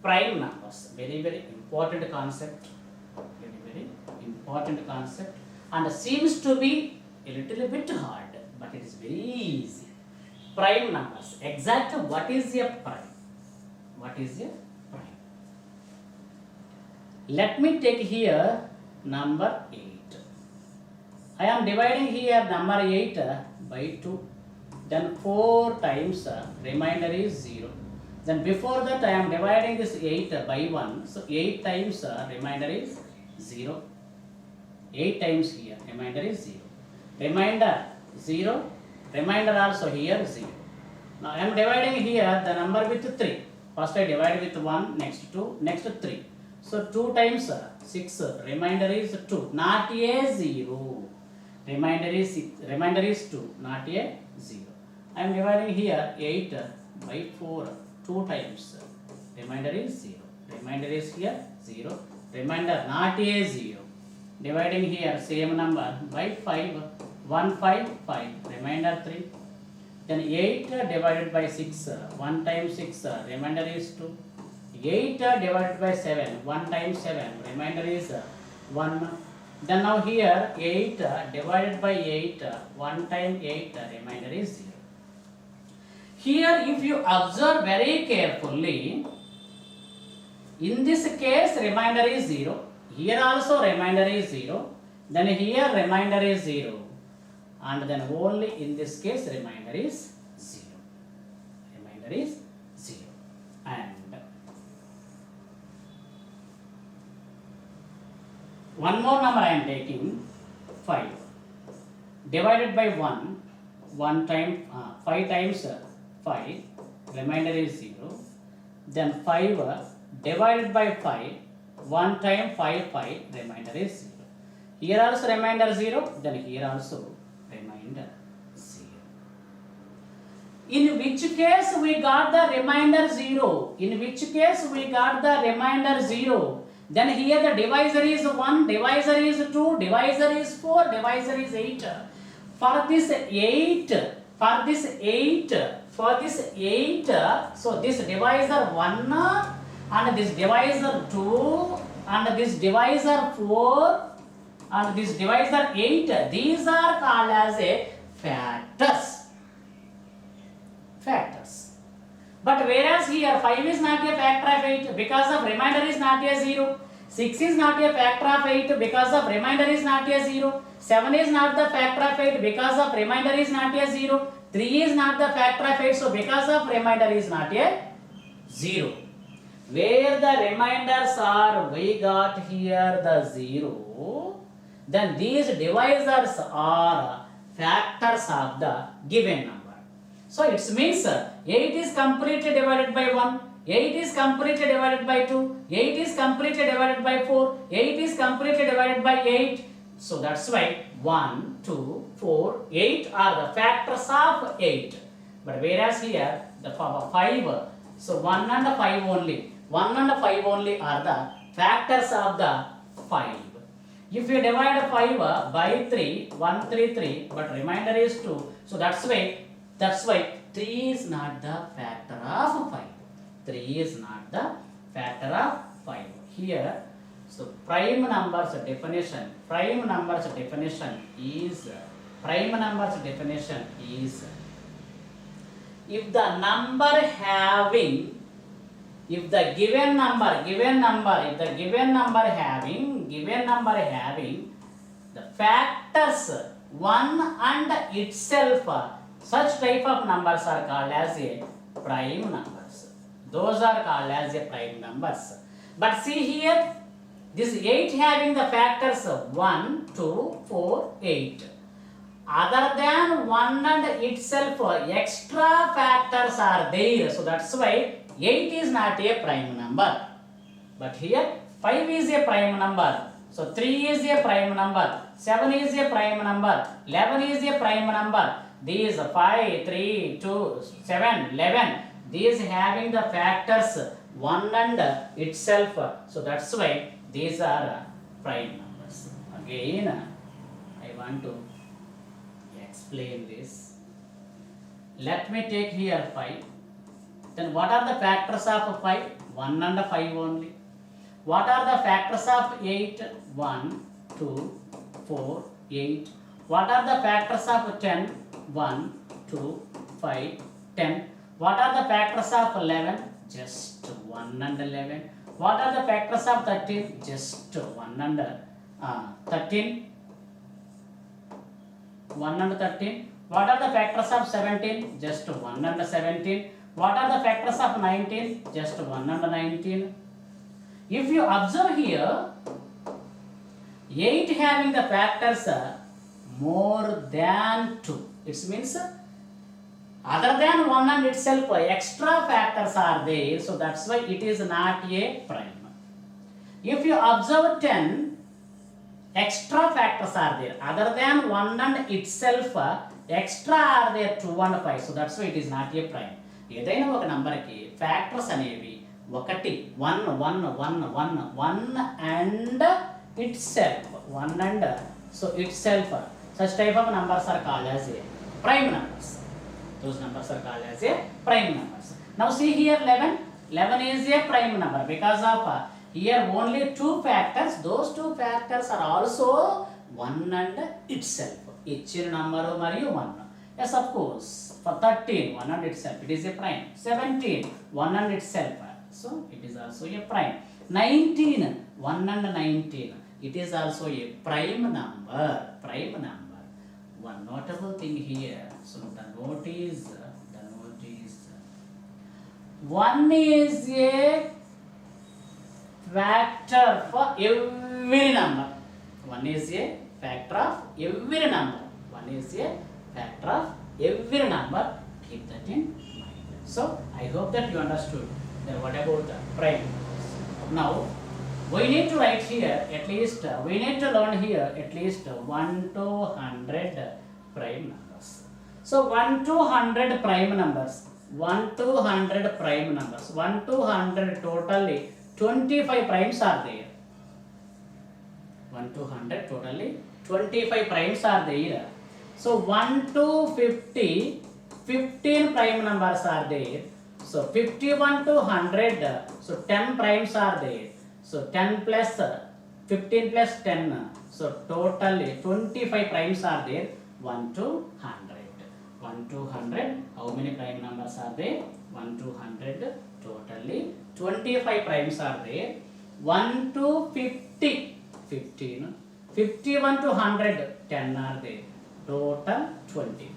prime numbers. Very, very important concept. Very, very important concept. And seems to be a little bit hard, but it is very easy. Prime numbers. Exactly what is a prime? What is a prime? Let me take here number 8. I am dividing here number 8 by 2. Then 4 times remainder is 0. Then before that I am dividing this 8 by 1. So 8 times remainder is 0. 8 times here, remainder is 0. Remainder 0. Remainder also here 0. Now I am dividing here the number with 3. First I divide with 1, next 2, next 3. So 2 times 6, remainder is 2, not a 0. Remainder is 2, not a 0. I am dividing here 8 by 4, 2 times. Remainder is 0. Remainder is here 0. Remainder not a 0. Dividing here same number by 5. 1, 5, 5. Remainder 3. Then 8 divided by 6. 1 times 6. Remainder is 2. 8 divided by 7. 1 times 7. Remainder is 1. Then now here 8 divided by 8. 1 times 8. Remainder is 0. Here if you observe very carefully, in this case remainder is 0. Here also remainder is 0. Then here remainder is 0. And then only in this case remainder is 0. Remainder is 0. And one more number I am taking 5 divided by 1. 1 time 5 times 5, remainder is 0. Then 5 divided by 5, 1 time 5, 5, remainder is 0. Here also remainder 0, then here also remainder 0. In which case we got the remainder 0? In which case we got the remainder 0? Then here the divisor is 1, divisor is 2, divisor is 4, divisor is 8. For this 8, so this divisor 1 and this divisor 2 and this divisor 4 and this divisor 8, these are called as a factors. Factors. But whereas here 5 is not a factor of 8 because of remainder is not a 0. 6 is not a factor of 8 because of remainder is not a 0. 7 is not the factor of 8 because of remainder is not a 0. 3 is not the factor of 8, so because of remainder is not a 0. Where the remainders are, we got here the 0. Then these divisors are factors of the given number. So it means 8 is completely divided by 1. 8 is completely divided by 2. 8 is completely divided by 4. 8 is completely divided by 8. So that's why 1, 2, 4, 8 are the factors of 8. But whereas here the 5, so 1 and 5 only. 1 and 5 only are the factors of the 5. If you divide 5 by 3, 1, 3, 3, but remainder is 2. So that's why 3 is not the factor of 5. 3 is not the factor of 5. Here, so prime numbers definition is if the number having, if the given number having the factors 1 and itself, such type of numbers are called as a prime numbers. Those are called as a prime numbers. But see here, this 8 having the factors 1, 2, 4, 8. Other than 1 and itself, extra factors are there. So that's why 8 is not a prime number. But here 5 is a prime number. So 3 is a prime number. 7 is a prime number. 11 is a prime number. These 5, 3, 2, 7, 11. These having the factors 1 and itself. So that's why these are prime numbers. Again, I want to explain this. Let me take here 5. Then what are the factors of 5? 1 and 5 only. What are the factors of 8? 1, 2, 4, 8. What are the factors of 10? 1, 2, 5, 10. What are the factors of 11? Just 1 and 11. What are the factors of 13? Just 1 and 13. 1 and 13. What are the factors of 17? Just 1 and 17. What are the factors of 19? Just 1 and 19. If you observe here, 8 having the factors more than 2. It means other than 1 and itself, extra factors are there. So that's why it is not a prime. If you observe 10, extra factors are there. Other than 1 and itself, extra are there 2 and 5. So that's why it is not a prime. ఏదైనా ఒక నంబర్కి factors అనేవి 1 and itself, 1 and so itself, such type of numbers are called as a prime numbers. Those numbers are called as a prime numbers. Now see here 11. 11 is a prime number because of here only 2 factors. Those 2 factors are also 1 and itself. Ichir number mariyu 1. Yes, of course. For 13, 1 and itself, it is a prime. 17, 1 and itself, so it is also a prime. 19, 1 and 19, it is also a prime number. Prime number. One notable thing here. So the note is 1 is a factor for every number. 1 is a factor of every number. 1 is a factor of every number. Keep that in mind. So I hope that you understood that what about the prime numbers. Now we need to write here at least we need to learn here at least 1 to 100 prime numbers. So 1 to 100 prime numbers. 1 to 100 prime numbers. 1 to 100 totally 25 primes are there. 1 to 100 totally 25 primes are there. So 1 to 50, 15 prime numbers are there. So 51 to 100, so 10 primes are there. So 10 plus 15 plus 10, so totally 25 primes are there. 1 to 100. 1 to 100, how many prime numbers are there? 1 to 100, totally 25 primes are there. 1 to 50, 15. 51 to 100, 10 are there. Total 25.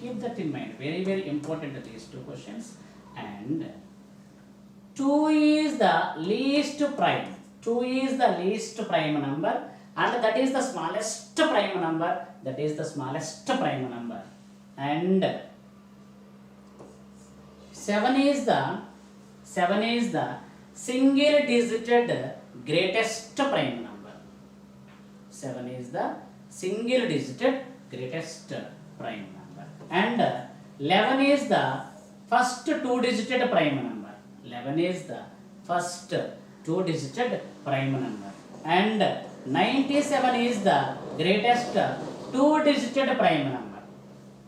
Keep that in mind. Very, very important these 2 questions. And 2 is the least prime. 2 is the least prime number, and that is the smallest prime number. That is the smallest prime number. And 7 is the single digited greatest prime number. 7 is the single digited greatest prime number. And 11 is the first 2-digited prime number. 11 is the first 2-digited prime number. And 97 is the greatest 2-digited prime number.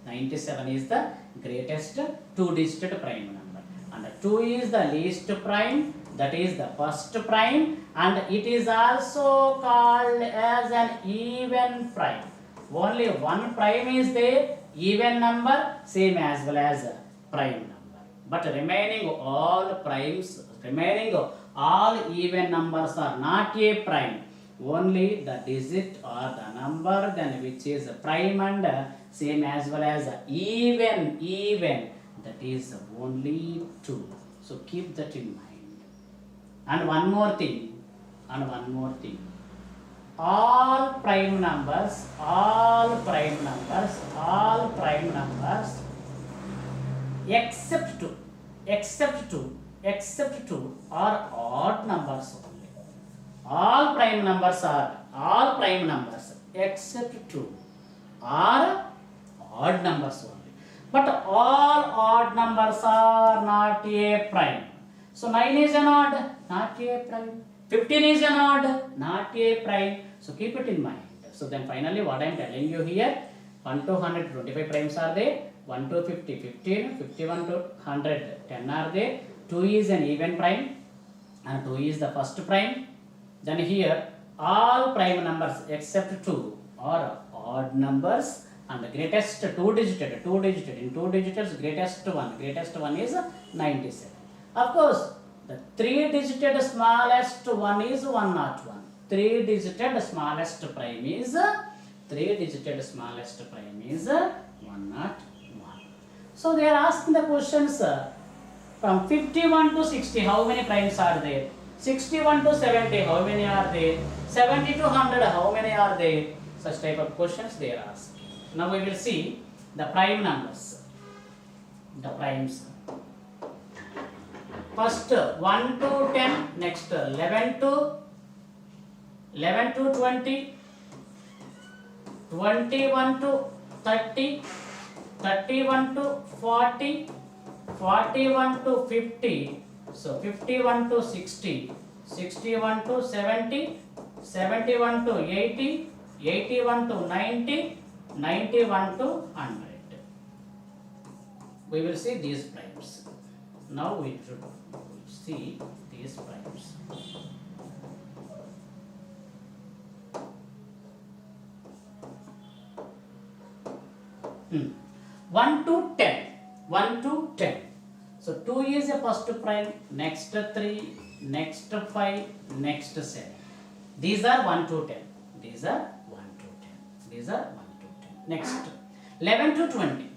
97 is the greatest 2-digited prime number. And 2 is the least prime, that is the first prime, and it is also called as an even prime. Only 1 prime is there, even number, same as well as prime number. But remaining all even numbers are not a prime. Only the digit or the number then which is prime and same as well as even, that is only 2. So keep that in mind. And one more thing. All prime numbers except 2 are odd numbers only. All prime numbers except 2 are odd numbers only. But all odd numbers are not a prime. So 9 is an odd, not a prime. 15 is an odd, not a prime. So keep it in mind. So then finally what I am telling you here, 1 to 100, 25 primes are there. 1 to 50, 15, 51 to 100, 10 are there. 2 is an even prime. and 2 is the first prime. Then here all prime numbers except 2 are odd numbers, and the greatest two digit in 2 digits greatest one is 97. Of course, the 3 digited smallest one is 101. 3 digited smallest prime is 101. So they are asking the questions from 51 to 60, how many primes are there? 61 to 70, how many are there? 70 to 100, how many are there? Such type of questions they are asking. Now we will see the prime numbers. The primes. First 1 to 10, next 11 to 20, 21 to 30, 31 to 40, 41 to 50, so 51 to 60, 61 to 70, 71 to 80, 81 to 90, 91 to 100. We will see these primes. Now we should see these primes. Hmm. 1 to 10. 1 to 10. So 2 is a first prime, next 3, next 5, next 7. These are 1 to 10. These are 1 to 10. These are 1 to 10. Next 11 to 20.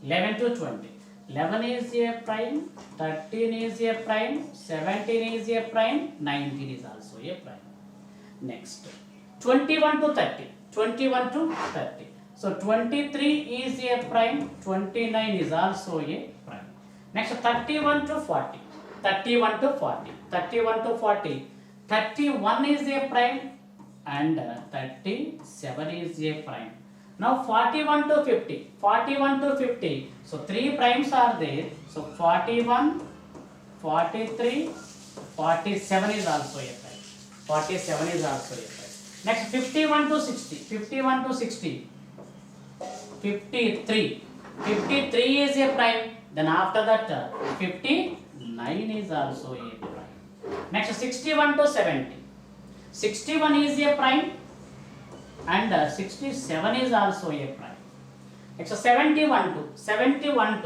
11 to 20. 11 is a prime, 13 is a prime, 17 is a prime, 19 is also a prime. Next 21 to 30. 21 to 30. So 23 is a prime, 29 is also a prime. Next 31 to 40. 31 to 40. 31 to 40. 31 is a prime and 37 is a prime. Now 41 to 50. 41 to 50. So 3 primes are there. So 41, 43, 47 is also a prime. 47 is also a prime. Next 51 to 60. 51 to 60. 53. 53 is a prime. Then after that 59 is also a prime. Next 61 to 70. 61 is a prime and 67 is also a prime. Next 71 to 71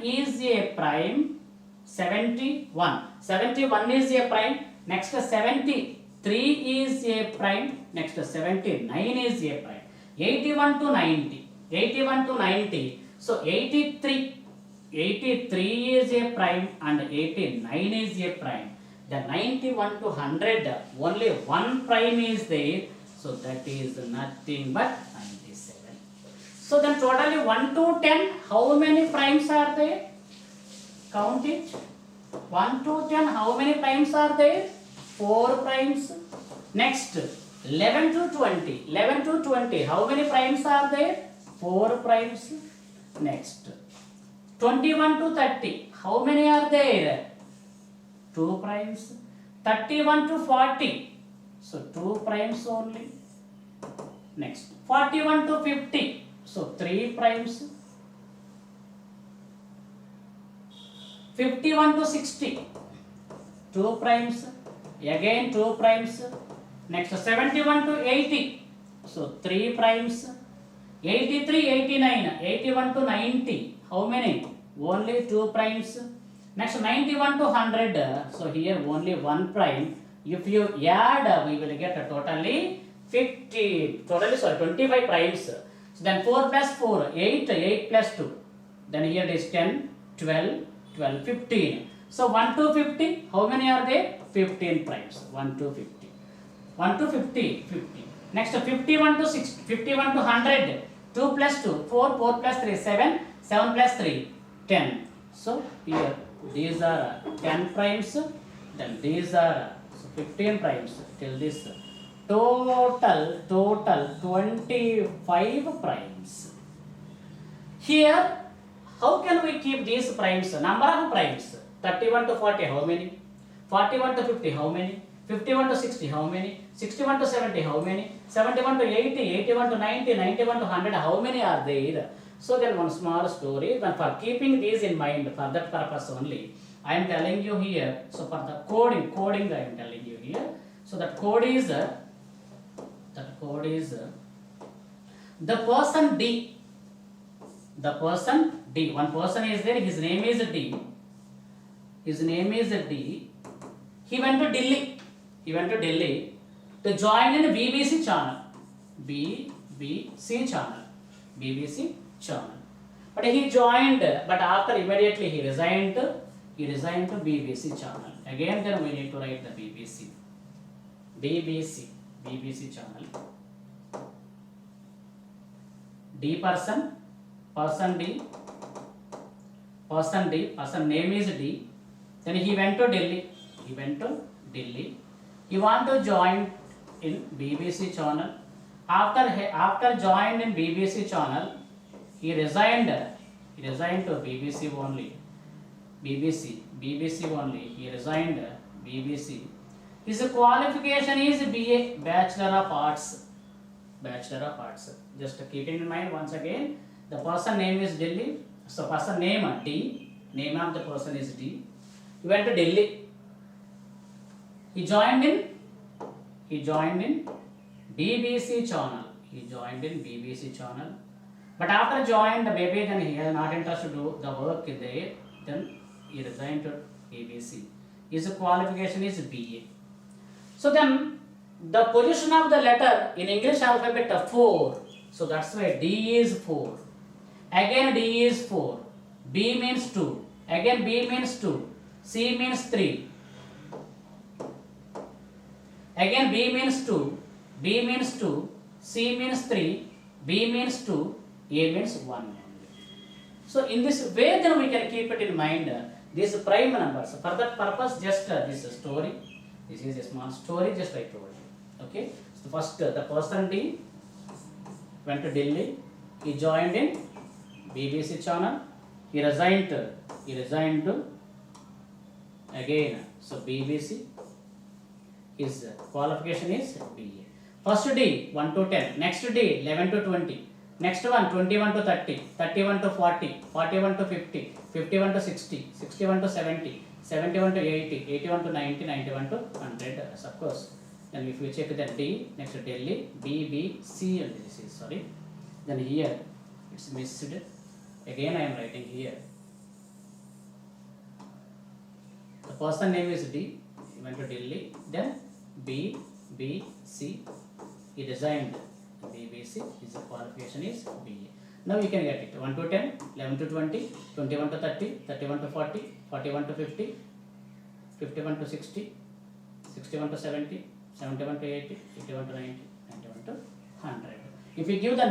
is a prime. 71 is a prime. Next 73 is a prime. Next 79 is a prime. 81 to 90. 81 to 90. So 83 is a prime and 89 is a prime. The 91 to 100, only one prime is there. So that is nothing but 97. So then totally 1 to 10, how many primes are there? Count it. 1 to 10, how many primes are there? 4 primes. Next 11 to 20. 11 to 20, how many primes are there? 4 primes. Next 21 to 30, how many are there? 2 primes. 31 to 40, so 2 primes only. Next 41 to 50, so 3 primes. 51 to 60, 2 primes. Again 2 primes. Next 71 to 80, so 3 primes. 83, 89, 81 to 90, how many? Only 2 primes. Next 91 to 100, so here only 1 prime. If you add, we will get a totally 25 primes. So then 4 plus 4, 8, 8 plus 2. Then here it is 10, 12, 15. So 1 to 50, how many are there? 15 primes. 1 to 50. 1 to 50, 50. Next 51 to 60, 51 to 100. 2 plus 2, 4, 4 plus 3, 7, 7 plus 3, 10. So here these are 10 primes, then these are 15 primes till this. Total 25 primes. Here, how can we keep these primes? Number of primes. 31 to 40, how many? 41 to 50, how many? 51 to 60, how many? 61 to 70, how many? 71 to 80, 81 to 90, 91 to 100, how many are there? So then one small story, then for keeping these in mind, for that purpose only, I am telling you here. So for the coding I am telling you here. So that code is the person D. The person D. One person is there. His name is D. His name is D. He went to Delhi. He went to Delhi to join in BBC channel. BBC channel. BBC channel. But he joined. But after immediately he resigned to BBC channel. Again, then we need to write the BBC. BBC channel. D person D, person name is D. Then he went to Delhi. He want to join in BBC channel. After joined in BBC channel, he resigned to BBC only. BBC only. He resigned BBC. His qualification is BA, Bachelor of Arts. Just keep in mind once again. The person name is Delhi. So person name D. Name of the person is D. He went to Delhi. He joined in BBC channel. But after joined, maybe then he has not interested to do the work there. Then he resigned to BBC. His qualification is BA. So then the position of the letter in English alphabet 4. So that's why D is 4. Again D is 4. B means 2. Again B means 2. C means 3. Again B means 2. B means 2. C means 3. B means 2. A means 1. So in this way then we can keep it in mind these prime numbers. For that purpose just this story. This is a small story just I told you. Okay. So first the person D went to Delhi. He joined in BBC channel. He resigned to again. So BBC. His qualification is BA. First D 1 to 10. Next D 11 to 20. Next one 21 to 30. 31 to 40. 41 to 50. 51 to 60. 61 to 70. 71 to 80. 81 to 90. 91 to 100. Of course. Then if we check that D, next Delhi, B, B, C, and this is sorry. Then here it's missed. Again I am writing here. The person name is D. He went to Delhi. Then B, B, C. He resigned BBC. His qualification is BA. Now we can get it. 1 to 10, 11 to 20, 21 to 30, 31 to 40, 41 to 50, 51 to 60, 61 to 70, 71 to 80, 81 to 90, 91 to 100. If we give the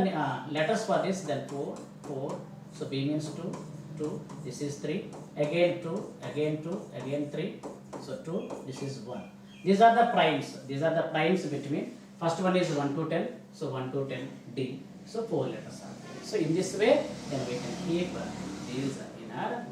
letters for this, then 4, 4. So B means 2, 2. This is 3. Again 2, again 2, again 3. So 2. This is 1. These are the primes. These are the primes between. First one is 1 to 10. So 1 to 10 D. So 4 letters are there. So in this way, then we can keep these in our mind.